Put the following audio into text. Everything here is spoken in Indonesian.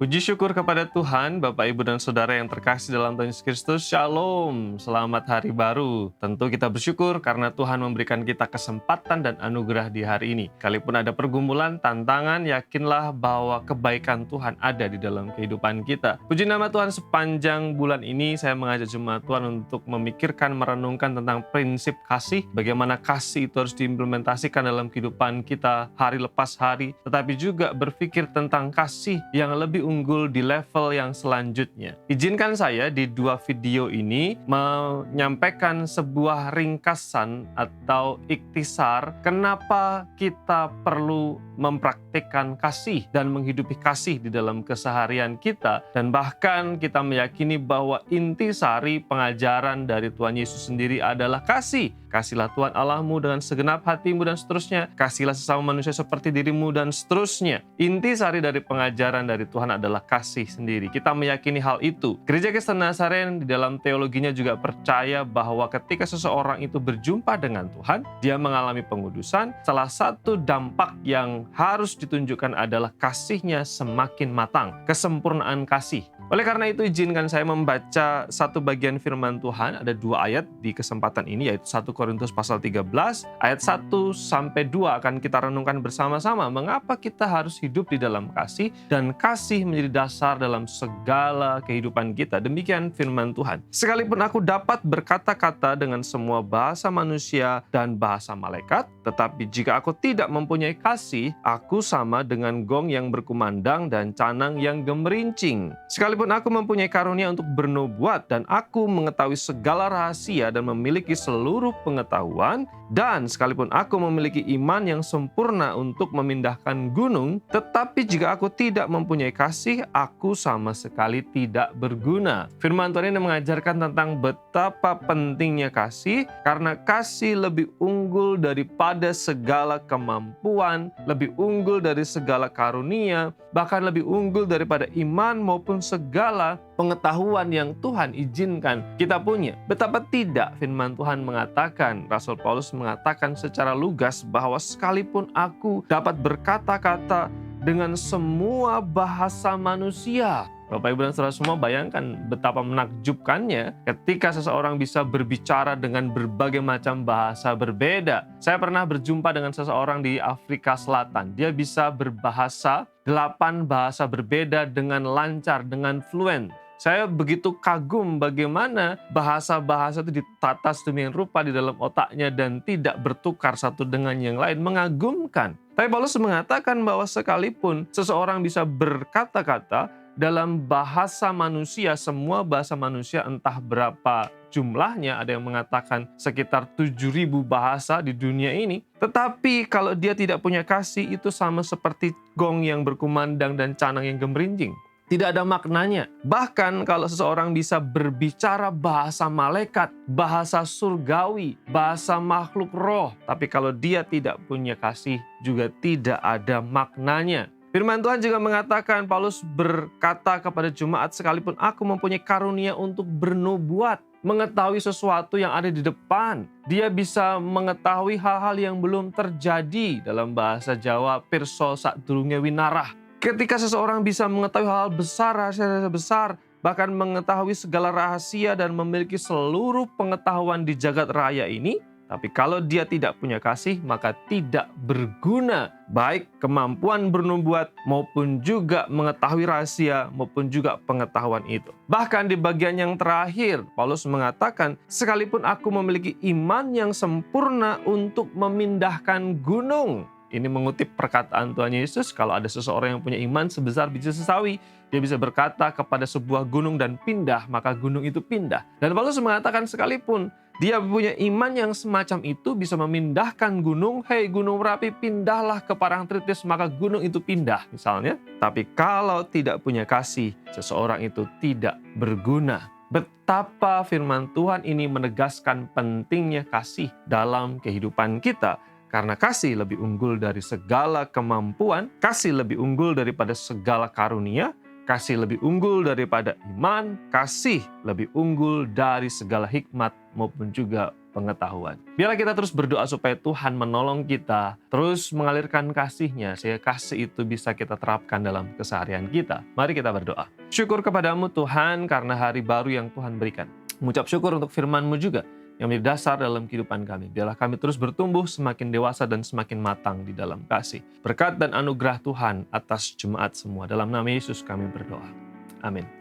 Puji syukur kepada Tuhan, Bapak, Ibu, dan Saudara yang terkasih dalam Tuhan Yesus Kristus. Shalom, selamat hari baru. Tentu kita bersyukur karena Tuhan memberikan kita kesempatan dan anugerah di hari ini. Kalaupun ada pergumulan, tantangan, yakinlah bahwa kebaikan Tuhan ada di dalam kehidupan kita. Puji nama Tuhan, sepanjang bulan ini saya mengajak jemaat Tuhan untuk memikirkan, merenungkan tentang prinsip kasih. Bagaimana kasih itu harus diimplementasikan dalam kehidupan kita hari lepas hari. Tetapi juga berpikir tentang kasih yang lebih unggul di level yang selanjutnya. Izinkan saya di dua video ini menyampaikan sebuah ringkasan atau ikhtisar kenapa kita perlu mempraktikkan kasih dan menghidupi kasih di dalam keseharian kita, dan bahkan kita meyakini bahwa intisari pengajaran dari Tuhan Yesus sendiri adalah kasih. Kasihlah Tuhan Allahmu dengan segenap hatimu dan seterusnya. Kasihlah sesama manusia seperti dirimu dan seterusnya. Intisari dari pengajaran dari Tuhan adalah kasih sendiri. Kita meyakini hal itu. Gereja Kristen Nazaren di dalam teologinya juga percaya bahwa ketika seseorang itu berjumpa dengan Tuhan, dia mengalami pengudusan. Salah satu dampak yang harus ditunjukkan adalah kasihnya semakin matang, kesempurnaan kasih. Oleh karena itu, izinkan saya membaca satu bagian firman Tuhan. Ada dua ayat di kesempatan ini, yaitu 1 Korintus pasal 13, ayat 1-2 akan kita renungkan bersama-sama. Mengapa kita harus hidup di dalam kasih, dan kasih menjadi dasar dalam segala kehidupan kita. Demikian firman Tuhan. Sekalipun aku dapat berkata-kata dengan semua bahasa manusia dan bahasa malaikat, tetapi jika aku tidak mempunyai kasih, aku sama dengan gong yang berkumandang dan canang yang gemerincing. Sekalipun aku mempunyai karunia untuk bernubuat, dan aku mengetahui segala rahasia dan memiliki seluruh pengetahuan, dan sekalipun aku memiliki iman yang sempurna untuk memindahkan gunung, tetapi jika aku tidak mempunyai kasih, aku sama sekali tidak berguna. Firman Tuhan ini mengajarkan tentang betapa pentingnya kasih, karena kasih lebih unggul daripada segala kemampuan, lebih unggul dari segala karunia, bahkan lebih unggul daripada iman maupun segala pengetahuan yang Tuhan izinkan kita punya. Betapa tidak firman Tuhan mengatakan, Rasul Paulus mengatakan secara lugas bahwa sekalipun aku dapat berkata-kata dengan semua bahasa manusia. Bapak, Ibu, dan Saudara semua, bayangkan betapa menakjubkannya ketika seseorang bisa berbicara dengan berbagai macam bahasa berbeda. Saya pernah berjumpa dengan seseorang di Afrika Selatan. Dia bisa berbahasa 8 bahasa berbeda dengan lancar, dengan fluent. Saya begitu kagum bagaimana bahasa-bahasa itu ditata sedemikian rupa di dalam otaknya dan tidak bertukar satu dengan yang lain. Mengagumkan. Tapi Paulus mengatakan bahwa sekalipun seseorang bisa berkata-kata dalam bahasa manusia, semua bahasa manusia, entah berapa jumlahnya, ada yang mengatakan sekitar 7.000 bahasa di dunia ini. Tetapi kalau dia tidak punya kasih, itu sama seperti gong yang berkumandang dan canang yang gemerincing. Tidak ada maknanya. Bahkan kalau seseorang bisa berbicara bahasa malaikat, bahasa surgawi, bahasa makhluk roh, tapi kalau dia tidak punya kasih, juga tidak ada maknanya. Firman Tuhan juga mengatakan, Paulus berkata kepada jemaat, sekalipun aku mempunyai karunia untuk bernubuat, mengetahui sesuatu yang ada di depan. Dia bisa mengetahui hal-hal yang belum terjadi. Dalam bahasa Jawa, pirsa sadurunge winarah. Ketika seseorang bisa mengetahui hal besar, rahasia besar, bahkan mengetahui segala rahasia dan memiliki seluruh pengetahuan di jagat raya ini, tapi kalau dia tidak punya kasih, maka tidak berguna. Baik kemampuan bernubuat maupun juga mengetahui rahasia maupun juga pengetahuan itu. Bahkan di bagian yang terakhir, Paulus mengatakan, sekalipun aku memiliki iman yang sempurna untuk memindahkan gunung. Ini mengutip perkataan Tuhan Yesus, kalau ada seseorang yang punya iman sebesar biji sesawi, dia bisa berkata kepada sebuah gunung dan pindah, maka gunung itu pindah. Dan Paulus mengatakan sekalipun dia punya iman yang semacam itu bisa memindahkan gunung. Hei gunung Merapi, pindahlah ke Parangtritis, maka gunung itu pindah misalnya. Tapi kalau tidak punya kasih, seseorang itu tidak berguna. Betapa firman Tuhan ini menegaskan pentingnya kasih dalam kehidupan kita. Karena kasih lebih unggul dari segala kemampuan, kasih lebih unggul daripada segala karunia, kasih lebih unggul daripada iman, kasih lebih unggul dari segala hikmat maupun juga pengetahuan. Biarlah kita terus berdoa supaya Tuhan menolong kita, terus mengalirkan kasih-Nya, sehingga kasih itu bisa kita terapkan dalam keseharian kita. Mari kita berdoa. Syukur kepadamu Tuhan karena hari baru yang Tuhan berikan. Mengucap syukur untuk firman-Mu juga yang menjadi dasar dalam kehidupan kami. Biarlah kami terus bertumbuh semakin dewasa dan semakin matang di dalam kasih. Berkat dan anugerah Tuhan atas jemaat semua. Dalam nama Yesus kami berdoa. Amin.